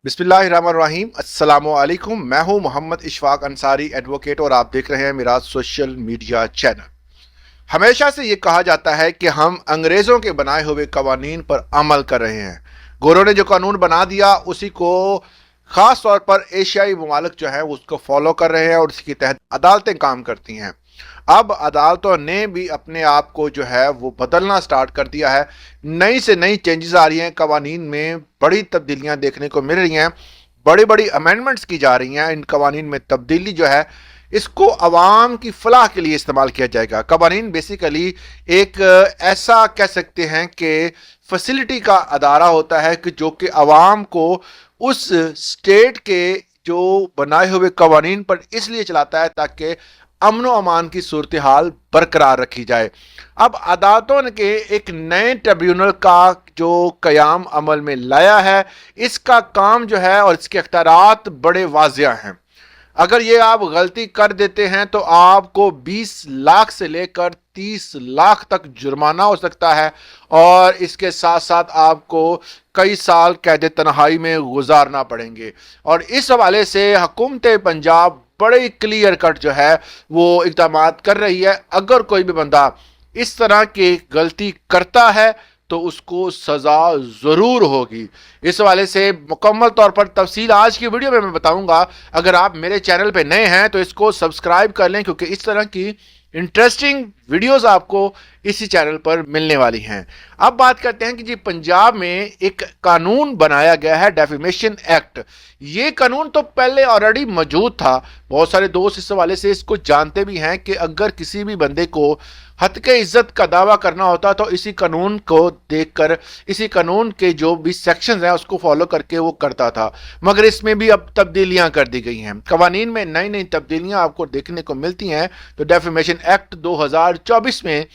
बिस्मिल्लाहिर्रहमानिर्रहीम। अस्सलामु अलैकुम। मैं हूं मोहम्मद इशफाक अंसारी, एडवोकेट, और आप देख रहे हैं मेरा सोशल मीडिया चैनल। हमेशा से ये कहा जाता है कि हम अंग्रेज़ों के बनाए हुए कवानीन पर अमल कर रहे हैं। गोरों ने जो कानून बना दिया उसी को ख़ास तौर पर एशियाई ममालिक जो है उसको फॉलो कर रहे हैं और उसके तहत अदालतें काम करती हैं। अब अदालतों ने भी अपने आप को जो है वो बदलना स्टार्ट कर दिया है। नई से नई चेंजेस आ रही हैं, कवानीन में बड़ी तब्दीलियां देखने को मिल रही हैं, बड़ी बड़ी अमेंडमेंट्स की जा रही हैं। इन कवानीन में तब्दीली जो है इसको अवाम की फलाह के लिए इस्तेमाल किया जाएगा। कवानीन बेसिकली एक ऐसा कह सकते हैं कि फैसिलिटी का अदारा होता है कि जो कि अवाम को उस स्टेट के जो बनाए हुए कवानीन पर इसलिए चलाता है ताकि अमन अमान की सूरत हाल बरकरार रखी जाए। अब अदालतों ने के एक नए ट्रिब्यूनल का जो कयाम अमल में लाया है, इसका काम जो है और इसके अख्तियारात बड़े वाज़िया हैं। अगर ये आप गलती कर देते हैं तो आपको 20 लाख से लेकर 30 लाख तक जुर्माना हो सकता है और इसके साथ साथ आपको कई साल कैद तन्हाई में गुजारना पड़ेंगे। और इस हवाले से हुकूमत पंजाब बड़े क्लियर कट जो है वो इक़दाम कर रही है। अगर कोई भी बंदा इस तरह की गलती करता है तो उसको सज़ा ज़रूर होगी। इस हवाले से मुकम्मल तौर पर तफसील आज की वीडियो में मैं बताऊंगा। अगर आप मेरे चैनल पे नए हैं तो इसको सब्सक्राइब कर लें, क्योंकि इस तरह की इंटरेस्टिंग वीडियोस आपको इसी चैनल पर मिलने वाली हैं। अब बात करते हैं कि जी पंजाब में एक कानून बनाया गया है, डेफेमेशन एक्ट। ये कानून तो पहले ऑलरेडी मौजूद था। बहुत सारे दोस्त इस हवाले से इसको जानते भी हैं कि अगर किसी भी बंदे को हत्के इज्जत का दावा करना होता तो इसी कानून को देखकर, इसी कानून के जो भी सेक्शंस हैं उसको फॉलो करके वो करता था। मगर इसमें भी अब तब्दीलियां कर दी गई हैं। कवानीन में नई नई तब्दीलियां आपको देखने को मिलती हैं। तो डेफेमेशन एक्ट 2024 में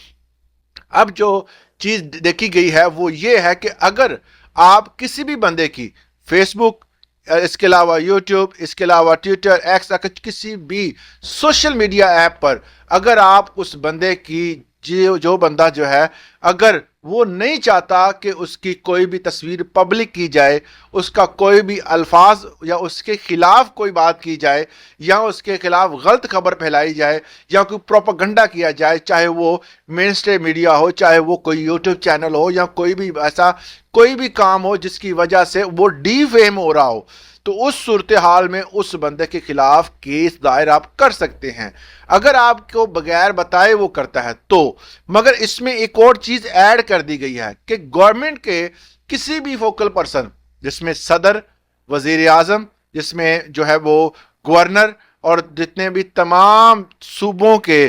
अब जो चीज देखी गई है वो ये है कि अगर आप किसी भी बंदे की फेसबुक, इसके अलावा यूट्यूब, इसके अलावा ट्विटर, एक्स, किसी भी सोशल मीडिया ऐप पर अगर आप उस बंदे की जो बंदा जो है अगर वो नहीं चाहता कि उसकी कोई भी तस्वीर पब्लिक की जाए, उसका कोई भी अल्फाज या उसके खिलाफ कोई बात की जाए या उसके खिलाफ गलत खबर फैलाई जाए या कोई प्रोपेगेंडा किया जाए, चाहे वो मेन स्ट्रीम मीडिया हो, चाहे वो कोई यूट्यूब चैनल हो या कोई भी ऐसा कोई भी काम हो जिसकी वजह से वो डीफेम हो रहा हो, तो उस सूरत हाल में उस बंदे के खिलाफ केस दायर आप कर सकते हैं अगर आपको बगैर बताए वो करता है तो। मगर इसमें एक और चीज ऐड कर दी गई है कि गवर्नमेंट के किसी भी फोकल पर्सन, जिसमें सदर, वजीर आजम, जिसमें जो है वो गवर्नर और जितने भी तमाम सूबों के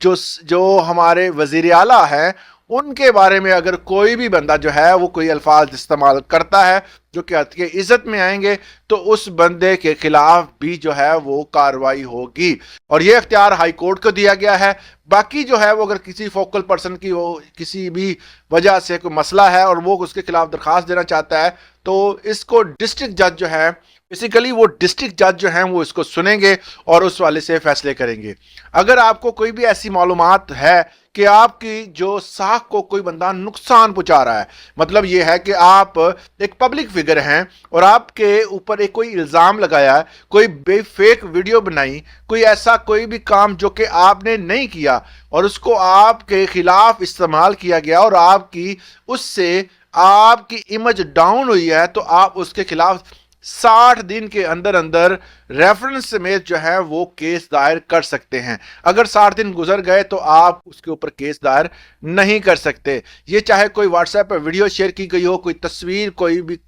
जो हमारे वजीर आला हैं, उनके बारे में अगर कोई भी बंदा जो है वो कोई अल्फाज इस्तेमाल करता है जो कि हद के इज्जत में आएंगे तो उस बंदे के खिलाफ भी जो है वो कार्रवाई होगी। और ये इख्तियार हाई कोर्ट को दिया गया है। बाकी जो है वो अगर किसी फोकल पर्सन की वो किसी भी वजह से कोई मसला है और वो उसके खिलाफ दरखास्त देना चाहता है तो इसको डिस्ट्रिक्ट जज जो है, बेसिकली वो डिस्ट्रिक्ट जज जो हैं वो इसको सुनेंगे और उस वाले से फैसले करेंगे। अगर आपको कोई भी ऐसी मालूमात है कि आपकी जो साख को कोई बंदा नुकसान पहुंचा रहा है, मतलब ये है कि आप एक पब्लिक फिगर हैं और आपके ऊपर एक कोई इल्ज़ाम लगाया, कोई फेक वीडियो बनाई, कोई ऐसा कोई भी काम जो कि आपने नहीं किया और उसको आपके खिलाफ इस्तेमाल किया गया और आपकी उससे आपकी इमेज डाउन हुई है, तो आप उसके खिलाफ 60 दिन के अंदर अंदर रेफरेंस समेत जो है वो केस दायर कर सकते हैं। अगर 60 दिन गुजर गए तो आप उसके ऊपर केस दायर नहीं कर सकते। ये चाहे कोई व्हाट्सएप पर वीडियो शेयर की गई हो, कोई तस्वीर, कोई भी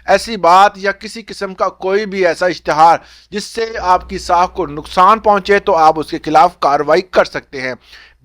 ऐसी बात या किसी किस्म का कोई भी ऐसा इश्तिहार जिससे आपकी साख को नुकसान पहुंचे, तो आप उसके खिलाफ कार्रवाई कर सकते हैं।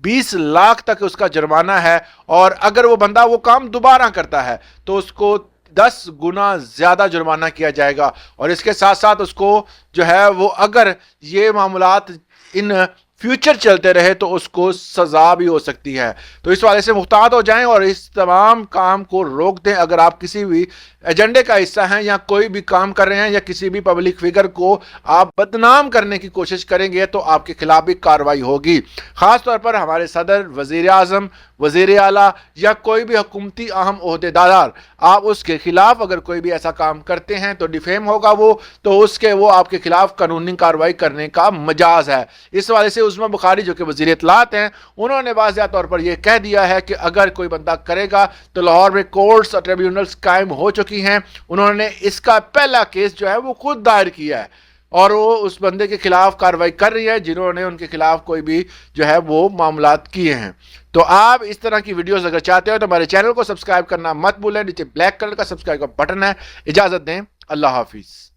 20 लाख तक उसका जुर्माना है और अगर वो बंदा वो काम दोबारा करता है तो उसको 10 गुना ज्यादा जुर्माना किया जाएगा। और इसके साथ साथ उसको जो है वो अगर ये मामलात इन फ्यूचर चलते रहे तो उसको सजा भी हो सकती है। तो इस वाले से मुहतात हो जाएं और इस तमाम काम को रोक दें। अगर आप किसी भी एजेंडे का हिस्सा हैं या कोई भी काम कर रहे हैं या किसी भी पब्लिक फिगर को आप बदनाम करने की कोशिश करेंगे तो आपके खिलाफ भी कार्रवाई होगी। खास तौर पर हमारे सदर, वजीर आजम, वजीर आला या कोई भी हुकूमती अहम ओहदेदार, आप उसके खिलाफ अगर कोई भी ऐसा काम करते हैं तो डिफेम होगा वो आपके खिलाफ कानूनी कार्रवाई करने का मजाज है। इस वाले से उस्मा बुखारी जो कि वजीर इत्तलात हैं, उन्होंने वाज़ेह तौर पर यह कह दिया है कि अगर कोई बंदा करेगा तो लाहौर में कोर्ट्स और ट्रिब्यूनल्स कायम हो चुकी हैं। उन्होंने इसका पहला केस जो है वो खुद दायर किया है और वो उस बंदे के खिलाफ कार्रवाई कर रही है जिन्होंने उनके खिलाफ कोई भी जो है वो मामलात किए हैं। तो आप इस तरह की वीडियोस अगर चाहते हो तो हमारे चैनल को सब्सक्राइब करना मत भूलें। नीचे ब्लैक कलर का सब्सक्राइब का बटन है। इजाजत दें, अल्लाह हाफिज।